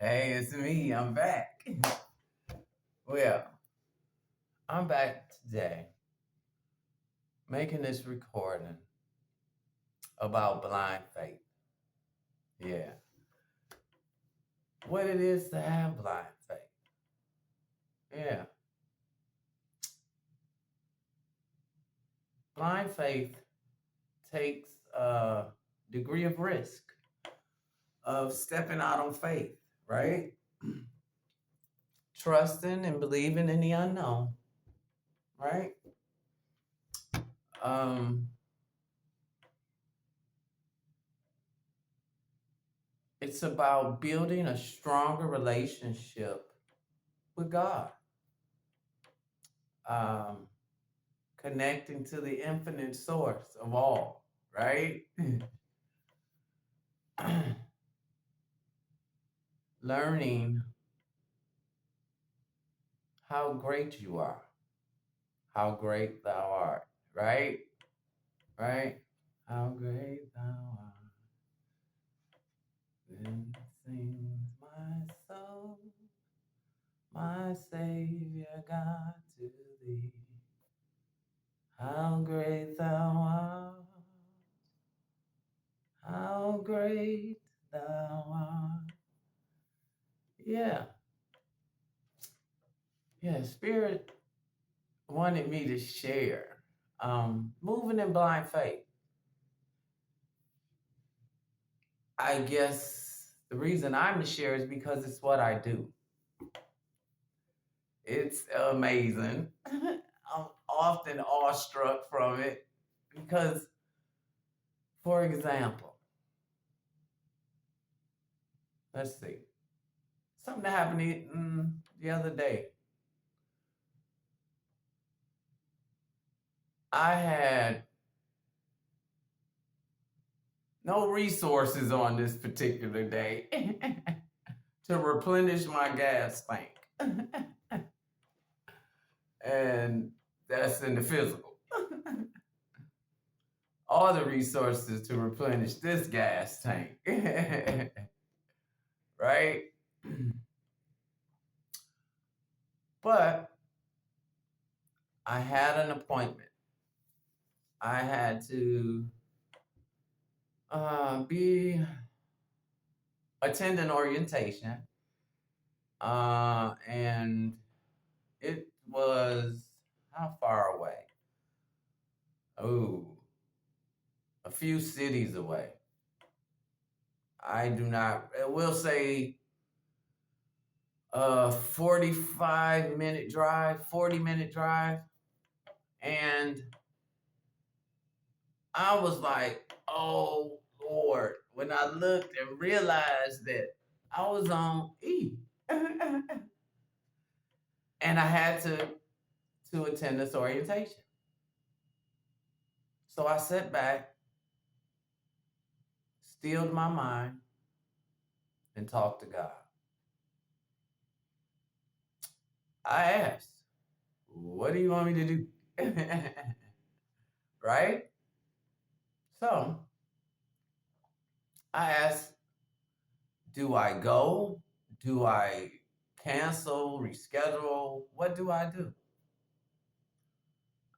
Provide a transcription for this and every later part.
Hey, it's me. I'm back. Well, I'm back today making this recording about blind faith. Yeah. What it is to have blind faith. Yeah. Blind faith takes a degree of risk of stepping out on faith, right? Trusting and believing in the unknown, right? Um, it's about building a stronger relationship with God. Um, Connecting to the infinite source of all, right? Learning how great you are, how great thou art, right? Right? How great thou art. Then sings my soul, my Savior God to thee. How great thou art, how great thou art. Yeah, yeah, Spirit wanted me to share. Moving in blind faith. I guess the reason I'm to share is because it's what I do. It's amazing. I'm often awestruck from it because, for example, let's see, something that happened the other day. I had no resources on this particular day to replenish my gas tank. And that's in the physical. All the resources to replenish this gas tank. Right? But I had an appointment. I had to be attend an orientation, and it was how far away? Oh, a few cities away. I do not. We'll say a 45-minute drive, 40-minute drive, and I was like, "Oh Lord!" When I looked and realized that I was on E, and I had to attend this orientation. So I sat back, stilled my mind, and talked to God. I asked, "What do you want me to do?" Right? So I asked, "Do I go? Do I cancel, reschedule? What do I do?"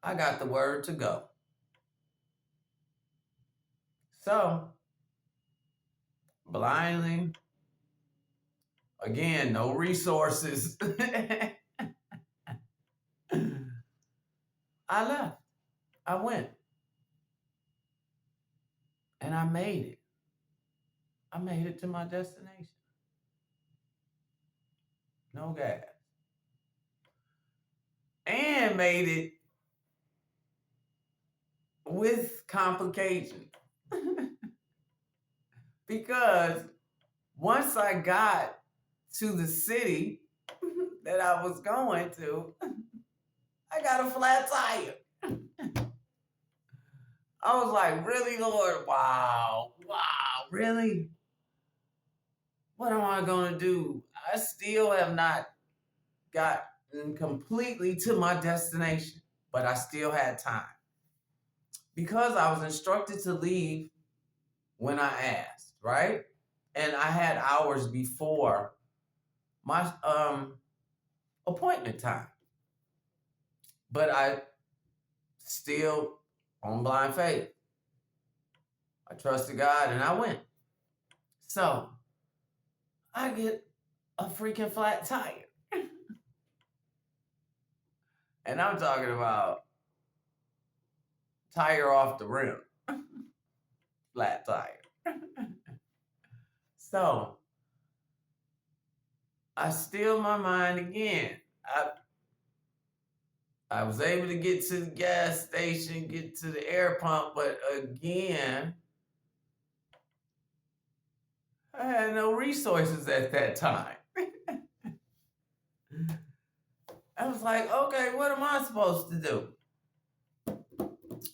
I got the word to go. So blindly, again, no resources. I left. I went. And I made it. I made it to my destination. No gas. And made it with complications. Because once I got to the city that I was going to, I got a flat tire. I was like, really, Lord? Wow, really? What am I going to do? I still have not gotten completely to my destination, but I still had time. Because I was instructed to leave when I asked, right? And I had hours before my appointment time. But I still, on blind faith, I trusted God and I went. So I get a freaking flat tire. And I'm talking about tire off the rim, flat tire. So I steal my mind again. I was able to get to the gas station, get to the air pump, but again, I had no resources at that time. I was like, okay, what am I supposed to do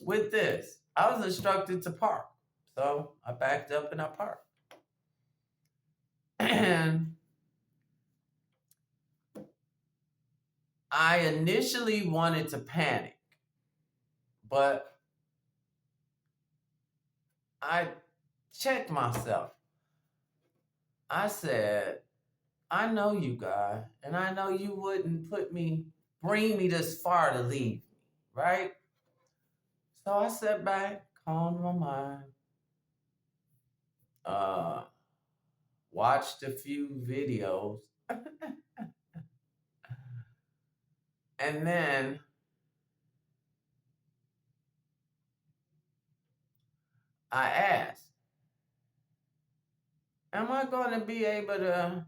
with this? I was instructed to park. So I backed up and I parked. And I initially wanted to panic, but I checked myself. I said, I know you, God, and I know you wouldn't bring me this far to leave me, right? So I sat back, calmed my mind, watched a few videos, and then I asked, am I going to be able to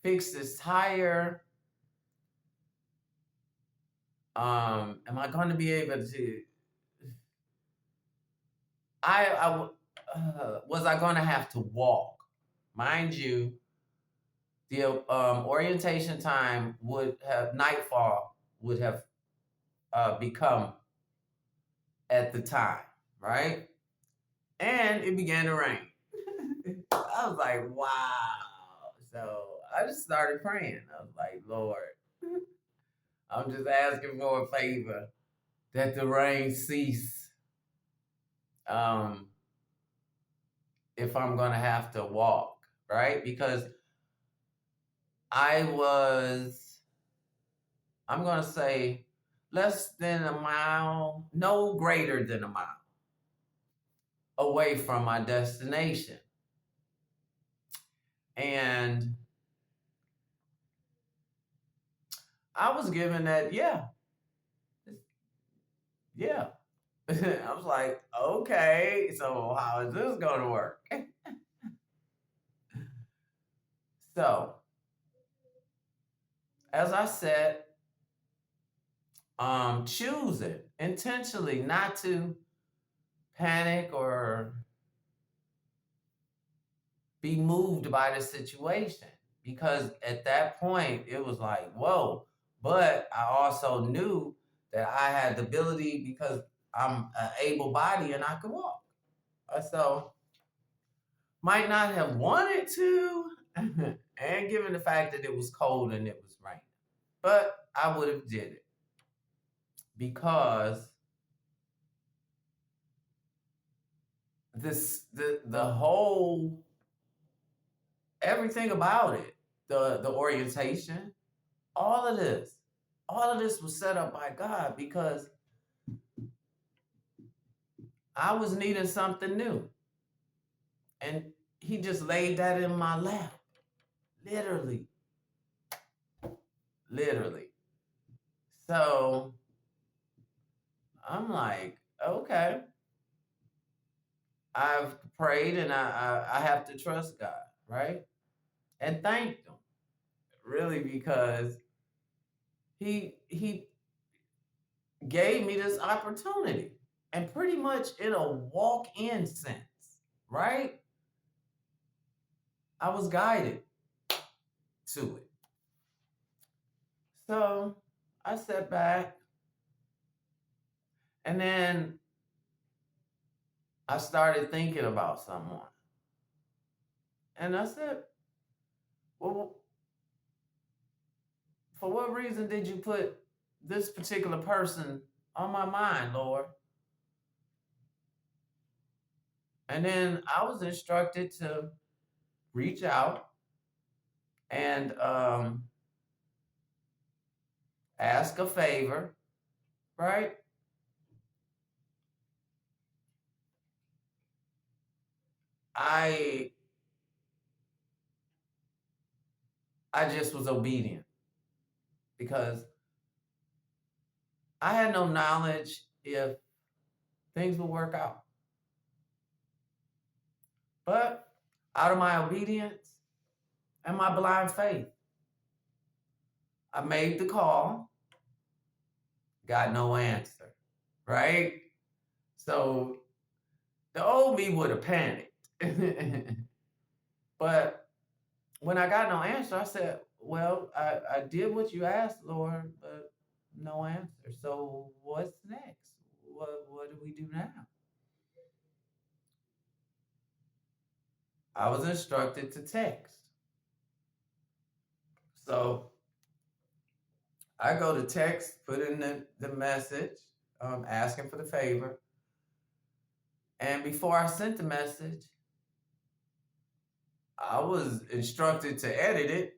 fix this tire? Am I going to be able to? Was I going to have to walk? Mind you, the orientation time nightfall would have become at the time, right? And it began to rain. I was like, wow. So I just started praying. I was like, Lord, I'm just asking for a favor that the rain cease. If I'm going to have to walk, right? Because I'm going to say, less than a mile, no greater than a mile away from my destination. And I was given that, yeah. I was like, okay, so how is this going to work? So, as I said, choosing intentionally not to panic or be moved by the situation, because at that point it was like, whoa. But I also knew that I had the ability, because I'm an able body and I could walk. So might not have wanted to, and given the fact that it was cold and it was raining, but I would have did it, because the whole everything about it, the orientation, all of this was set up by God, because I was needing something new. And he just laid that in my lap. Literally. So I'm like, okay. I've prayed and I have to trust God, right? And thank him, really, because he gave me this opportunity, and pretty much in a walk-in sense, right? I was guided to it. So I sat back, and then I started thinking about someone. And I said, well, for what reason did you put this particular person on my mind, Lord? And then I was instructed to reach out and ask a favor, right? I I just was obedient because I had no knowledge if things would work out. But out of my obedience and my blind faith, I made the call, got no answer, right? So the old me would have panicked. But when I got no answer, I said, well, I did what you asked, Lord, but no answer. So what's next? What do we do now? I was instructed to text. So I go to text, put in the message, asking for the favor. And before I sent the message, I was instructed to edit it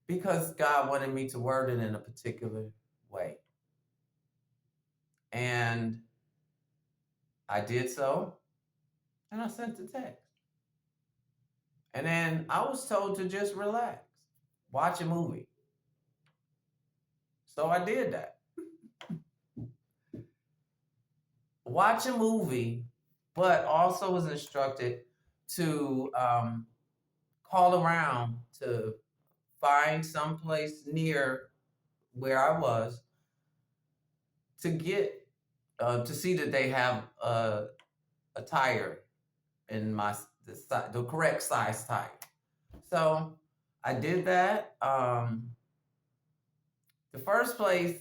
because God wanted me to word it in a particular way. And I did so, and I sent the text. And then I was told to just relax, watch a movie. So I did that. Watch a movie, but also was instructed to call around to find someplace near where I was to get to see that they have a tire in the correct size tire. So I did that. The first place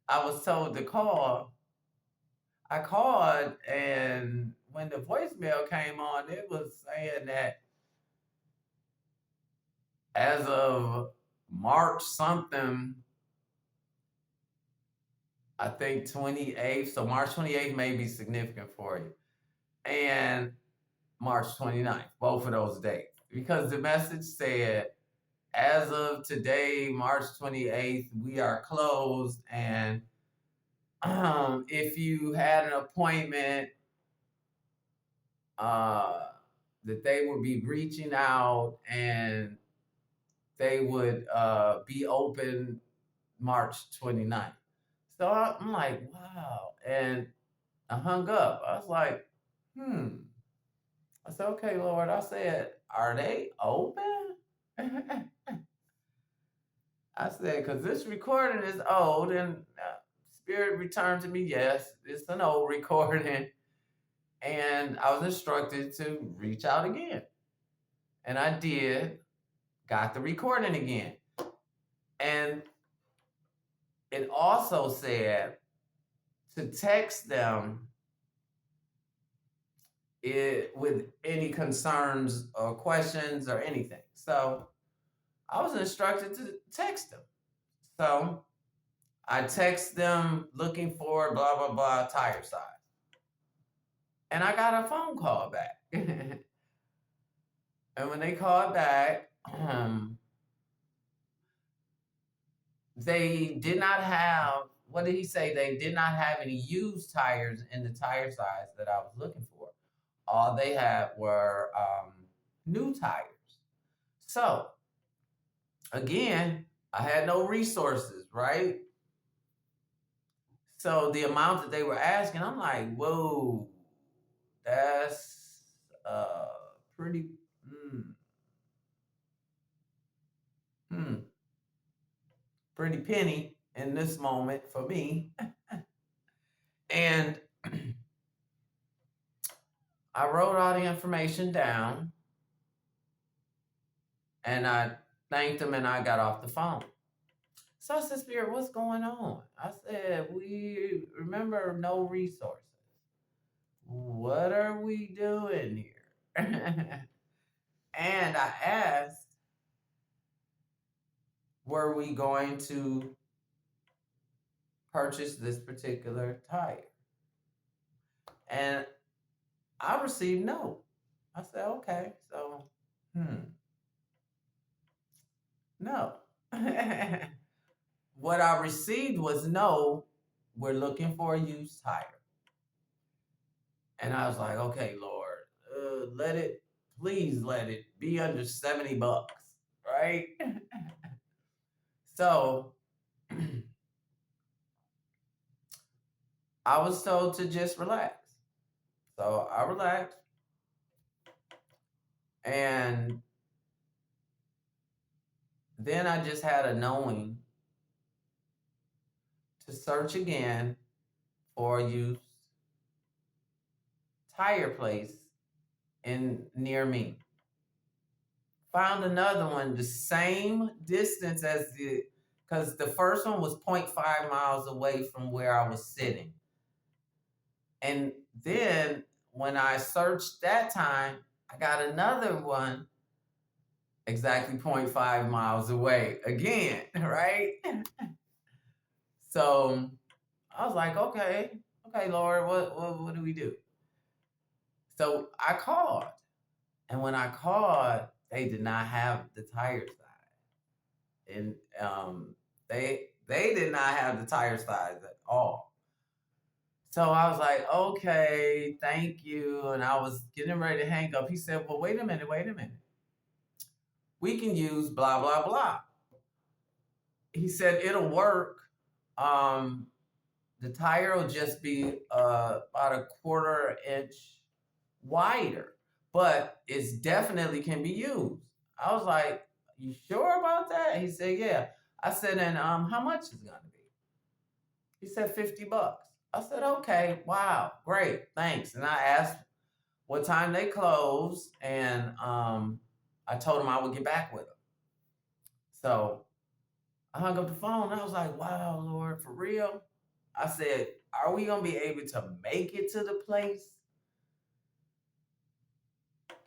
I was told to call, I called, and when the voicemail came on, it was saying that as of March something, I think 28th, so March 28th may be significant for you, and March 29th, both of those dates. Because the message said, as of today, March 28th, we are closed, and if you had an appointment, that they would be reaching out and they would be open March 29th. So I'm like, wow. And I hung up. I was like, I said, okay, Lord. I said, are they open? I said, because this recording is old, and Spirit returned to me, yes, it's an old recording. And I was instructed to reach out again. And I did, got the recording again. And it also said to text them with any concerns or questions or anything. So I was instructed to text them. So I text them looking for blah, blah, blah tire size. And I got a phone call back. And when they called back, they did not have, what did he say? They did not have any used tires in the tire size that I was looking for. All they had were new tires. So, again, I had no resources, right? So the amount that they were asking, I'm like, whoa, that's pretty, pretty penny in this moment for me. And I wrote all the information down, and I thanked them, and I got off the phone. So I said, Spirit, what's going on? I said, we remember no resources. What are we doing here? And I asked, were we going to purchase this particular tire? And I received no. I said, okay, so, No. What I received was, no, we're looking for a used tire. And I was like, okay, Lord, please let it be under $70, right? So I was told to just relax. So I relaxed. And then I just had a knowing to search again for a used tire place near me. Found another one the same distance as because the first one was 0.5 miles away from where I was sitting. And then when I searched that time, I got another one exactly 0.5 miles away again, right? So I was like, okay, Lord, what do we do? So I called. And when I called, they did not have the tire size. And they did not have the tire size at all. So I was like, okay, thank you. And I was getting ready to hang up. He said, well, wait a minute. We can use blah, blah, blah. He said, it'll work. The tire will just be about a 1/4 inch wider, but it definitely can be used. I was like, you sure about that? He said, yeah. I said, and how much is it gonna be? He said, $50. I said, okay, wow, great, thanks. And I asked what time they close, and I told him I would get back with him. So I hung up the phone, and I was like, wow, Lord, for real? I said, are we gonna be able to make it to the place?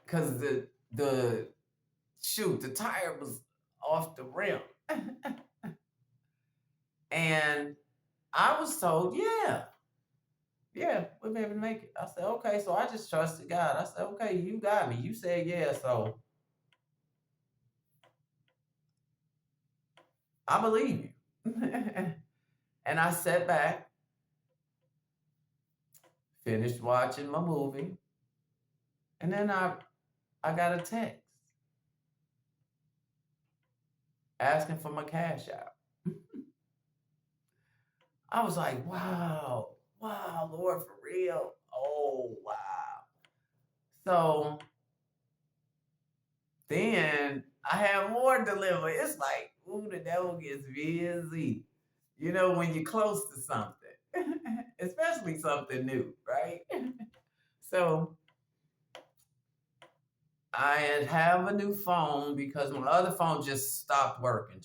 Because the tire was off the rim. And I was told, yeah, we'll be able to make it. I said, okay. So I just trusted God. I said, okay, you got me. You said yeah, so I believe you. And I sat back, finished watching my movie, and then I got a text asking for my cash out. I was like, wow, Lord, for real. Oh, wow. So then I have more delivery. It's like, ooh, the devil gets busy. You know, when you're close to something, especially something new, right? So I have a new phone because my other phone just stopped working.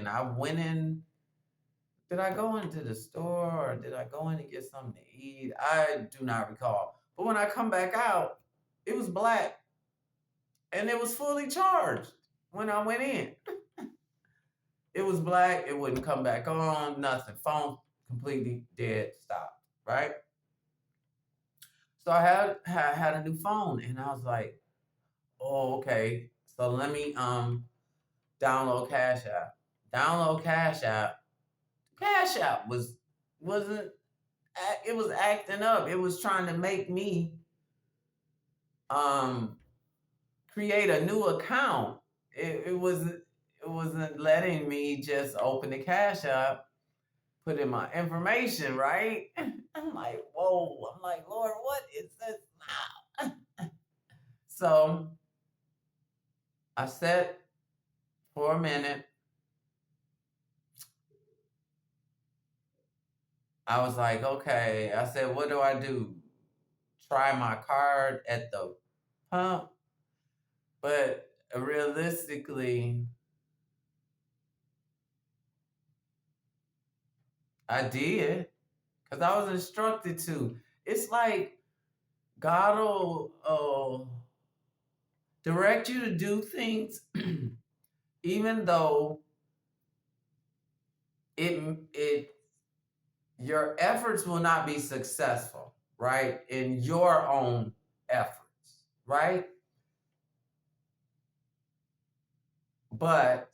I went in. Did I go into the store or did I go in to get something to eat? I do not recall. But when I come back out, it was black and it was fully charged when I went in. It was black. It wouldn't come back on. Nothing. Phone completely dead. Stopped. Right. So I had a new phone, and I was like, "Oh, okay. So let me download Cash App. Download Cash App. Cash App wasn't. It was acting up. It was trying to make me um create a new account. It wasn't letting me just open the Cash App, put in my information, right? I'm like, whoa. I'm like, Lord, what is this now? So I sat for a minute. I was like, okay. I said, what do I do? Try my card at the pump? But realistically, I did because I was instructed to. It's like God will direct you to do things, even though it your efforts will not be successful, right? In your own efforts, right? but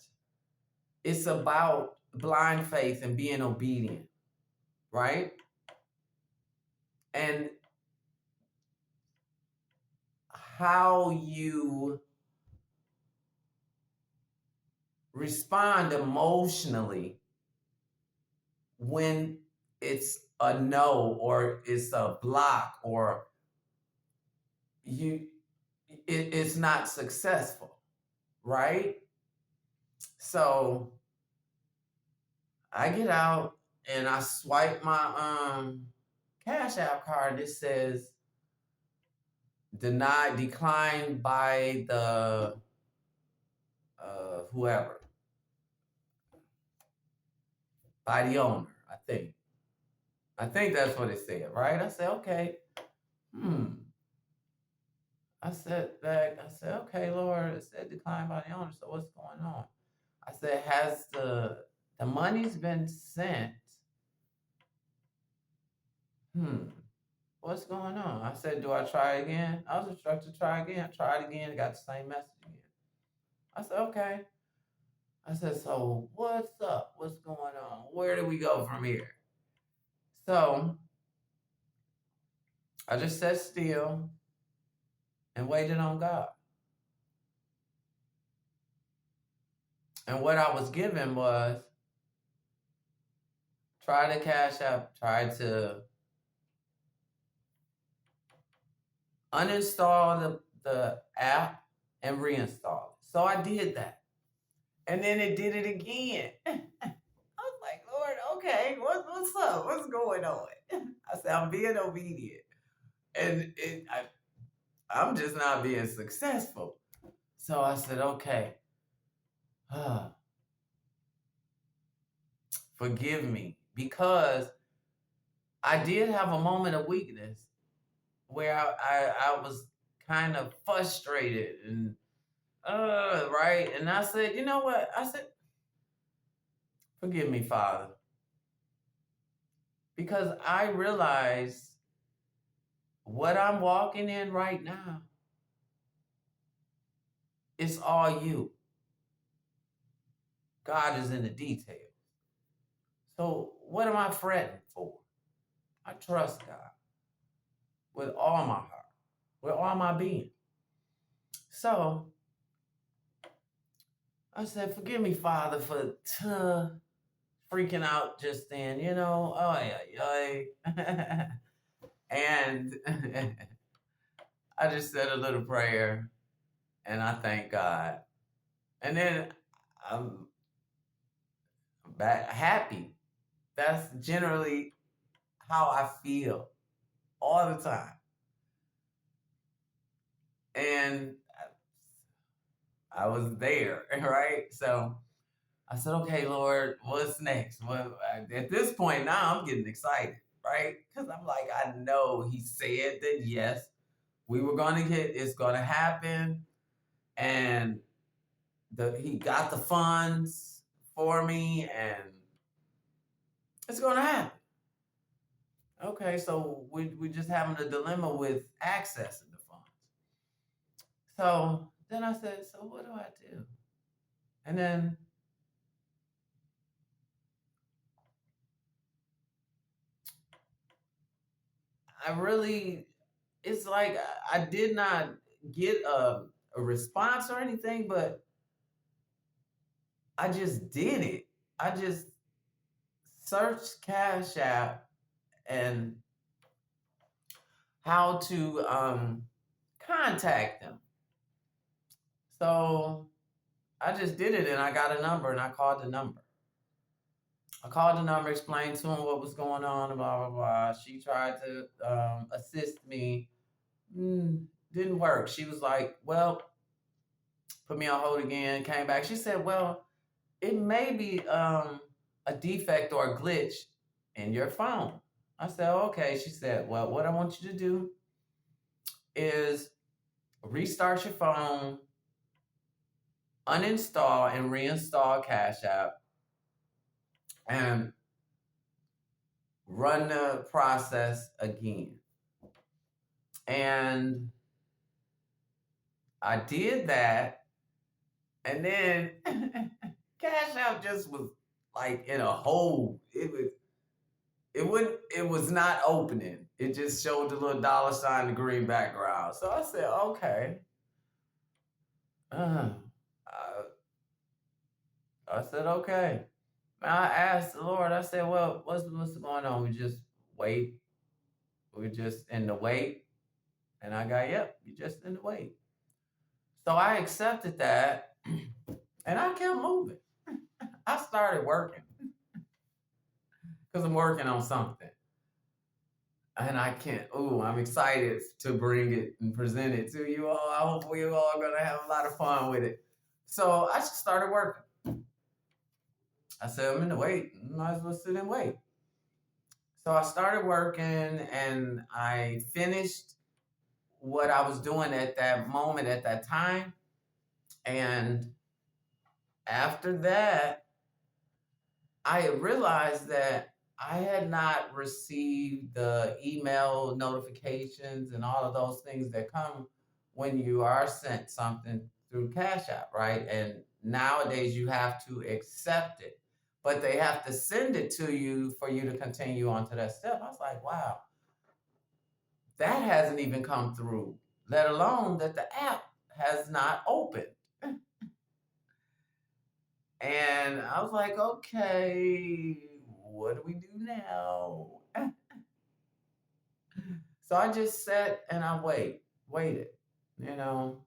it's about blind faith and being obedient, right? And how you respond emotionally when it's a no or it's a block or it's not successful, right? So I get out and I swipe my Cash App card. It says denied, declined by the whoever, by the owner. I think that's what it said, right? I said, okay. I said back, I said, okay, Lord, it said declined by the owner. So what's going on? I said, has the money's been sent? What's going on? I said, do I try again? I was instructed to try again. I tried again, got the same message again. I said, okay. I said, so what's up? What's going on? Where do we go from here? So I just sat still and waited on God. And what I was given was try to Cash App, try to uninstall the app and reinstall it. So I did that. And then it did it again. I was like, Lord, okay, what's up? What's going on? I said, I'm being obedient. And I'm just not being successful. So I said, okay, forgive me. Because I did have a moment of weakness where I was kind of frustrated and right. And I said, you know what? I said, forgive me, Father. Because I realize what I'm walking in right now, it's all you. God is in the details. So what am I fretting for? I trust God with all my heart, with all my being. So I said, forgive me, Father, for freaking out just then, oh yeah. And I just said a little prayer and I thank God. And then I'm back happy. That's generally how I feel all the time. And I was there, right? So I said, okay, Lord, what's next? Well, at this point now, I'm getting excited, right? Because I'm like, I know He said that, yes, we were going to it's going to happen. And He got the funds for me, and it's going to happen. Okay, so we just having a dilemma with accessing the funds. So then I said, so what do I do? And then it's like I did not get a response or anything, but I just did it. I just searched Cash App and how to contact them. So I just did it and I got a number and I called the number. I called the number, explained to him what was going on, and blah, blah, blah. She tried to assist me. Didn't work. She was like, well, put me on hold again, came back. She said, well, it may be a defect or a glitch in your phone. I said, okay. She said, well, what I want you to do is restart your phone, uninstall and reinstall Cash App, and run the process again. And I did that, And then Cash App just was like in a hole. It was not opening. It just showed the little dollar sign, the green background. So I said, okay. Uh, I, I said, okay. I asked the Lord, I said, well, what's going on? We just wait. We're just in the wait. And I got, yep, you just in the wait. So I accepted that and I kept moving. I started working because I'm working on something. And I can't, I'm excited to bring it and present it to you all. I hope we all are going to have a lot of fun with it. So I just started working. I said, I'm in the wait. Might as well sit and wait. So I started working and I finished what I was doing at that moment, at that time. And after that, I realized that I had not received the email notifications and all of those things that come when you are sent something through Cash App, right? And nowadays you have to accept it, but they have to send it to you for you to continue on to that step. I was like, wow, that hasn't even come through, let alone that the app has not opened. And I was like, okay, what do we do now? So I just sat and I waited, you know.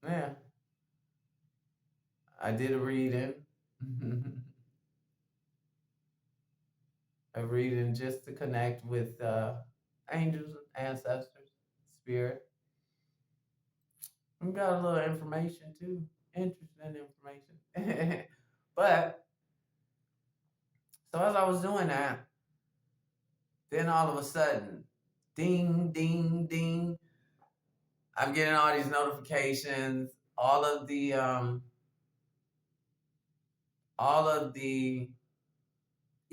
Yeah, I did a reading, a reading just to connect with angels, ancestors, spirit. We got a little information too, interesting information. But so as I was doing that, then all of a sudden, ding, ding, ding, I'm getting all these notifications. All of the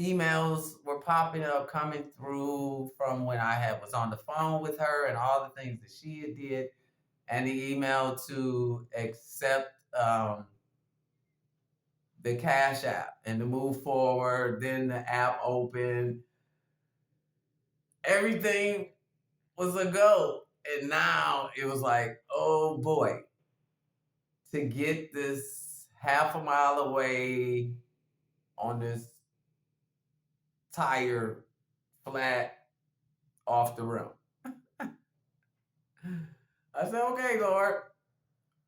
emails were popping up, coming through from when I was on the phone with her, and all the things that she had did, and the email to accept the Cash App and to move forward. Then the app opened. Everything was a go, and now it was like, oh boy, to get this half a mile away on this tire flat off the rim. I said, okay, Lord,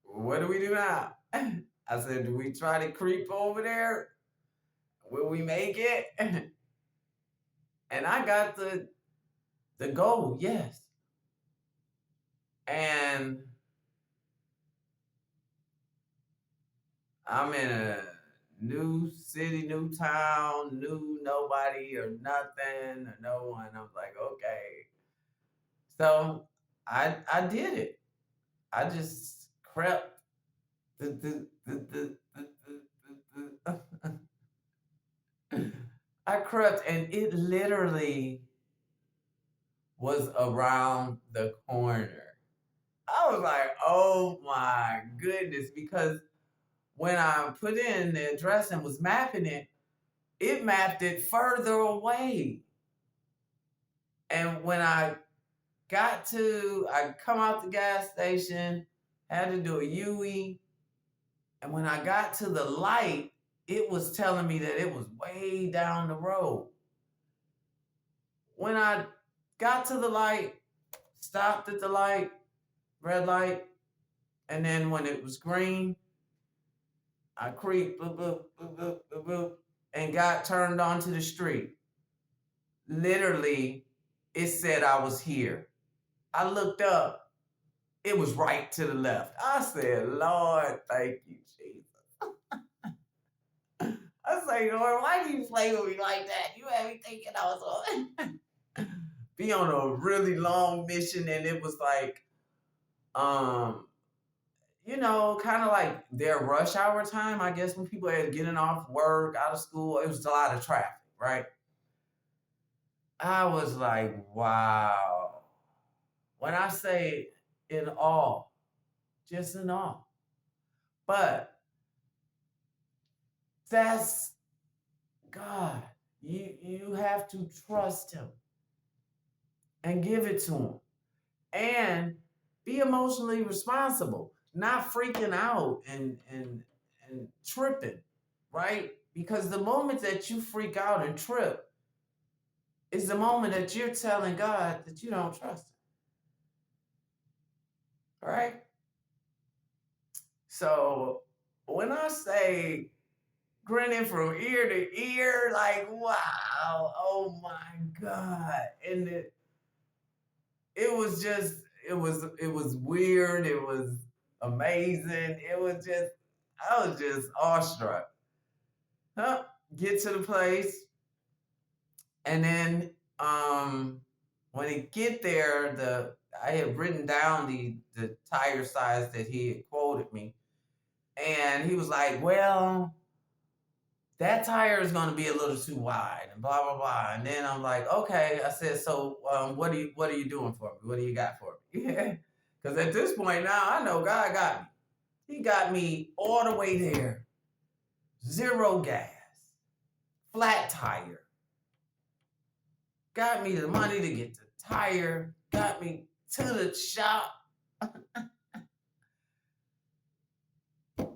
what do we do now? I said, do we try to creep over there? Will we make it? And I got the goal, yes. And I'm in a new city, new town, new nobody or nothing or no one. I was like, okay. So I did it. I just crept. I crept, and it literally was around the corner. I was like, oh my goodness, because when I put in the address and was mapping it, it mapped it further away. And when I come out the gas station, had to do a UE. And when I got to the light, it was telling me that it was way down the road. When I got to the light, stopped at the light, red light, and then when it was green, I creeped, boop, boop, boop, boop, boop, boop, and got turned onto the street. Literally, it said I was here. I looked up, it was right to the left. I said, Lord, thank you, Jesus. I say, Lord, why do you play with me like that? You had me thinking I was on be on a really long mission, and it was like, kind of like their rush hour time, I guess, when people are getting off work, out of school, it was a lot of traffic, right? I was like, wow. When I say in awe, just in awe. But that's God. You have to trust him and give it to him. And be emotionally responsible, not freaking out and tripping, right? Because the moment that you freak out and trip is the moment that you're telling God that you don't trust him, right? So when I say grinning from ear to ear, like, wow, oh my God. And it was just, it was weird. It was amazing. It was just, I was just awestruck. Huh? Get to the place. And then when he get there, I had written down the tire size that he had quoted me. And he was like, well, that tire is going to be a little too wide and blah, blah, blah. And then I'm like, okay. I said, so what are you doing for me? What do you got for me? Because at this point now, I know God got me. He got me all the way there. Zero gas, flat tire. Got me the money to get the tire. Got me to the shop.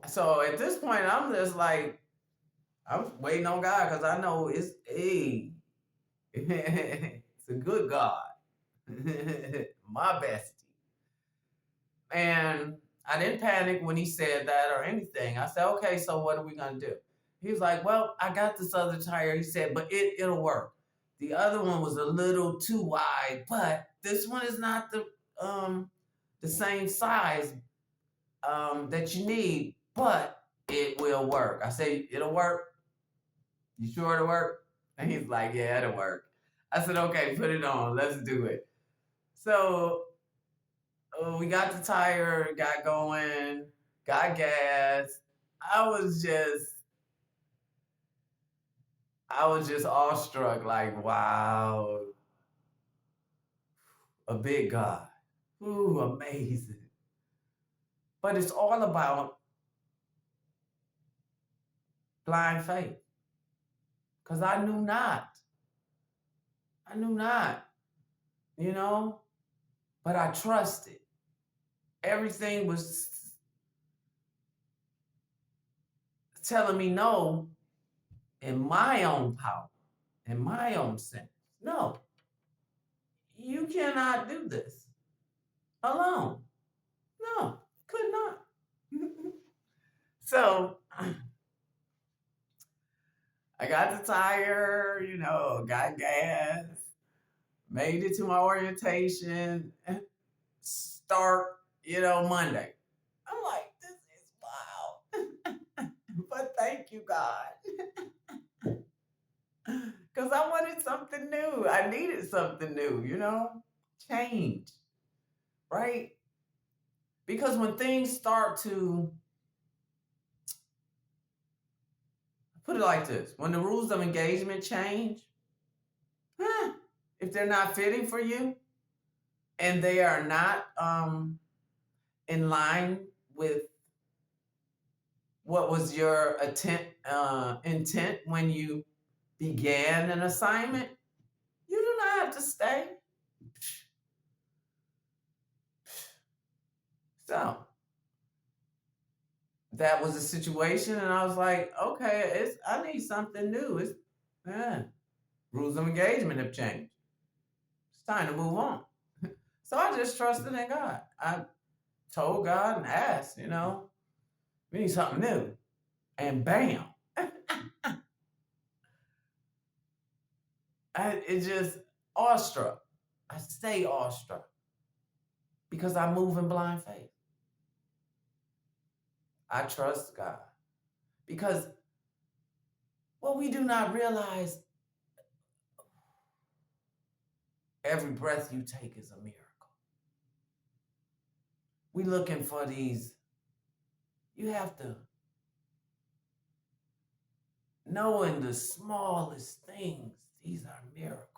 So at this point, I'm just like, I'm waiting on God because I know it's it's a good God, my bestie. And I didn't panic when he said that or anything. I said, okay, so what are we gonna do? He was like, well, I got this other tire. He said, but it'll work. The other one was a little too wide, but this one is not the same size that you need, but it will work. I say, it'll work. You sure it'll work? And he's like, yeah, it'll work. I said, okay, put it on. Let's do it. So we got the tire, got going, got gas. I was just awestruck, like, wow, a big God. Ooh, amazing. But it's all about blind faith. Because I knew not. I knew not, you know, but I trusted. Everything was telling me no in my own power, in my own sense. No, you cannot do this alone. No, could not. So I got the tire, got gas, made it to my orientation, start, Monday. I'm like, this is wild. But thank you, God. Because I wanted something new. I needed something new, change, right? Because when things start to, put it like this, when the rules of engagement change, if they're not fitting for you and they are not in line with what was your intent when you began an assignment, you do not have to stay. So that was a situation, and I was like, okay, I need something new. Rules of engagement have changed. It's time to move on. So I just trusted in God. I told God and asked, we need something new. And bam. It's just awestruck. I stay awestruck because I move in blind faith. I trust God because what we do not realize, every breath you take is a miracle. We looking for these. You have to know in the smallest things, these are miracles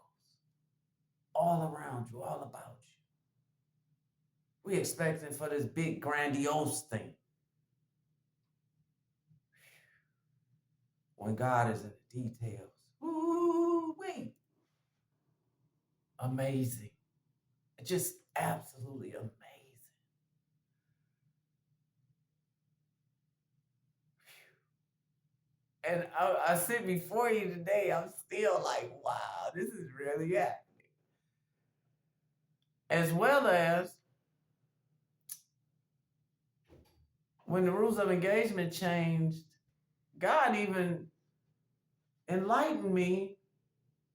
all around you, all about you. We expecting for this big grandiose thing when God is in the details. Ooh, wait. Amazing. Just absolutely amazing. And I sit before you today, I'm still like, wow, this is really happening. As well as when the rules of engagement changed, God even enlightened me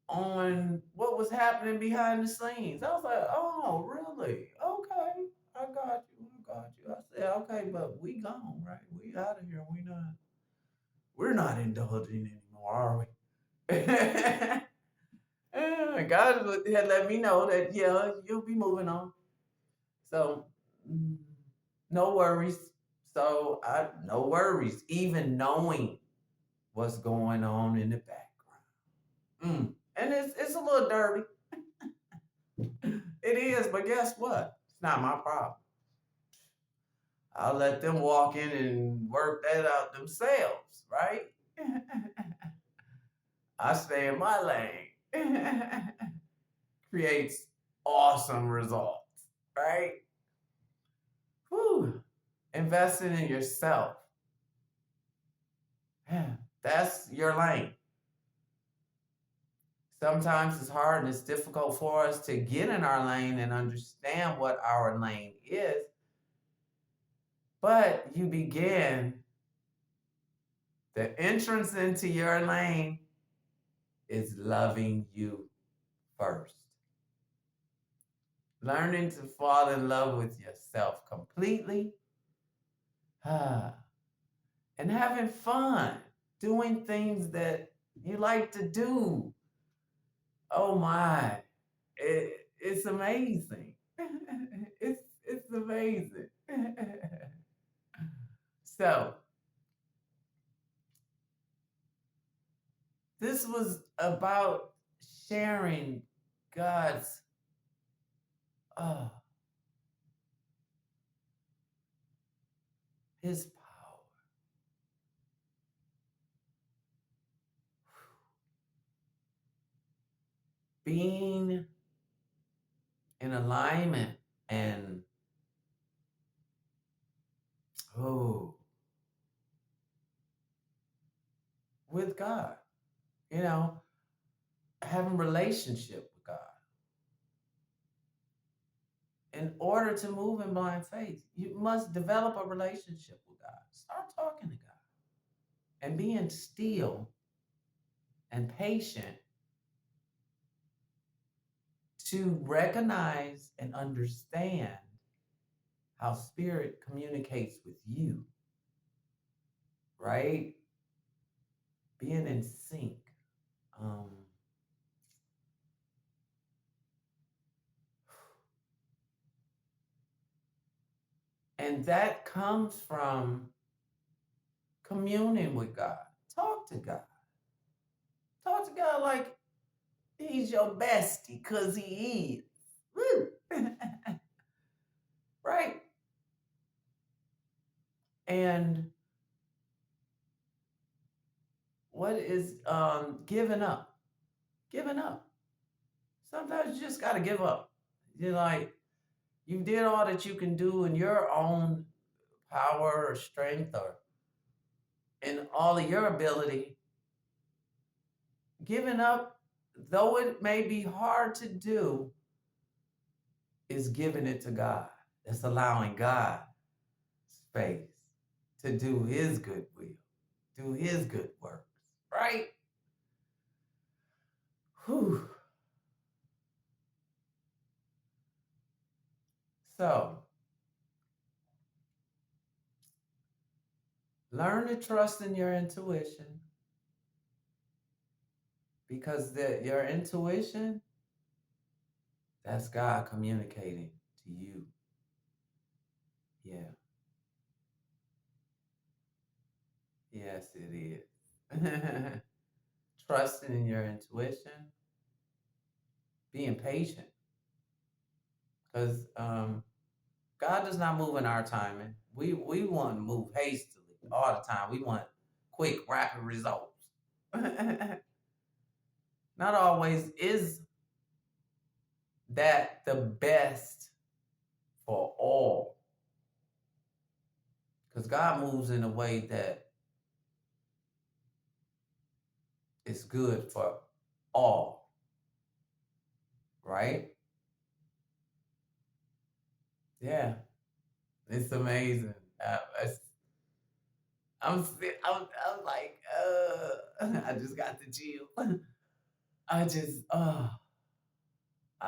on what was happening behind the scenes. I was like, oh, really? Okay. I got you. I got you. I said, okay, but we gone, right? We out of here. We're not indulging anymore, are we? God had let me know that, yeah, you'll be moving on. So, mm, no worries. No worries, even knowing what's going on in the background. And it's a little dirty. It is, but guess what? It's not my problem. I'll let them walk in and work that out themselves, right? I stay in my lane. Creates awesome results, right? Whew. Investing in yourself. Yeah, that's your lane. Sometimes it's hard and it's difficult for us to get in our lane and understand what our lane is. But you begin, the entrance into your lane is loving you first. Learning to fall in love with yourself completely. And having fun doing things that you like to do. Oh my, it's amazing. It's amazing. So this was about sharing God's uh, His power. Being in alignment and with God, you know, having relationship with God. In order to move in blind faith, you must develop a relationship with God. Start talking to God and being still and patient to recognize and understand how spirit communicates with you, right? Being in sync. Um, and that comes from communing with God. Talk to God. Talk to God like He's your bestie, because He is. Woo! Right? And what is giving up? Giving up. Sometimes you just got to give up. You're like, you did all that you can do in your own power or strength or in all of your ability. Giving up, though it may be hard to do, is giving it to God. It's allowing God space to do His good will, do His good works, right? Whew. So, learn to trust in your intuition because your intuition, that's God communicating to you. Yeah. Yes, it is. Trusting in your intuition, being patient because God does not move in our timing. We want to move hastily all the time. We want quick, rapid results. Not always is that the best for all. Because God moves in a way that is good for all, right? Yeah, it's amazing. I'm like, I just got the chill. I just, I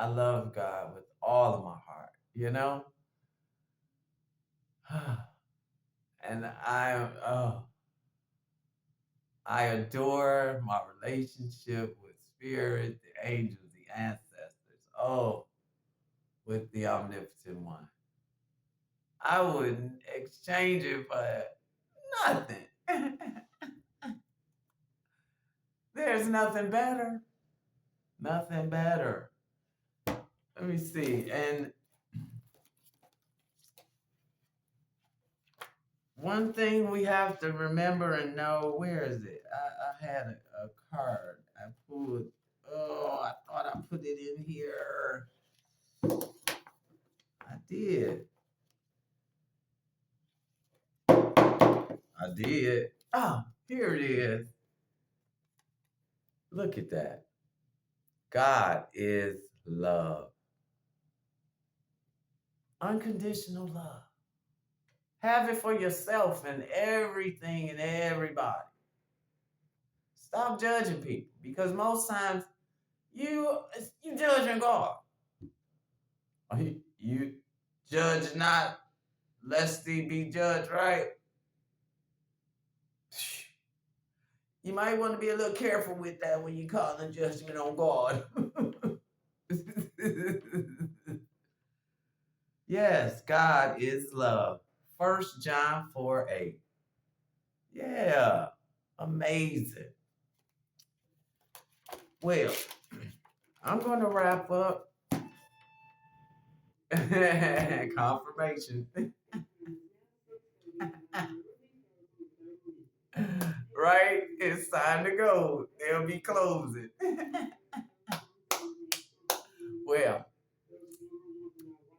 love God with all of my heart, you know? And I adore my relationship with spirit, the angels, the ancestors, with the omnipotent one. I wouldn't exchange it for nothing. There's nothing better. Nothing better. Let me see. And one thing we have to remember and know, where is it? I had a card. I pulled, I thought I put it in here. I did. I did. Oh, here it is. Look at that. God is love. Unconditional love. Have it for yourself and everything and everybody. Stop judging people, because most times you judging God. You judge not lest thee be judged, right? You might want to be a little careful with that when you call the judgment on God. Yes, God is love. 1 John 4:8. Yeah, amazing. Well, I'm going to wrap up. Confirmation. Right? It's time to go. They'll be closing. Well,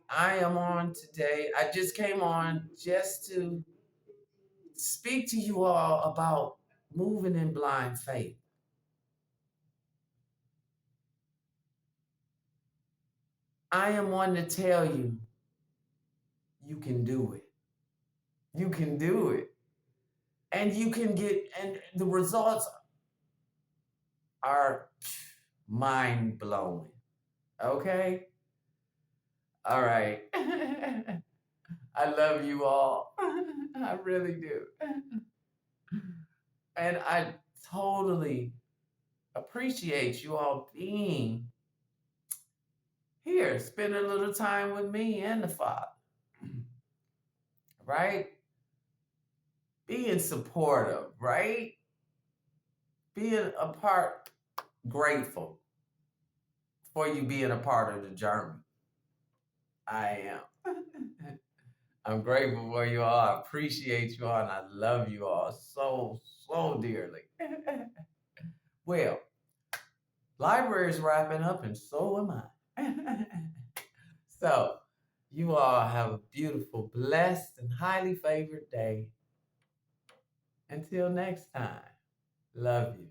I am on today. I just came on just to speak to you all about moving in blind faith. I am one to tell you, you can do it. You can do it. And you can and the results are mind blowing. Okay? All right. I love you all. I really do. And I totally appreciate you all being here, spending a little time with me and the Father. Right? Being supportive, right? Being a part, grateful for you being a part of the journey. I am. I'm grateful for you all. I appreciate you all, and I love you all so, so dearly. Well, library is wrapping up, and so am I. So, you all have a beautiful, blessed, and highly favored day. Until next time, love you.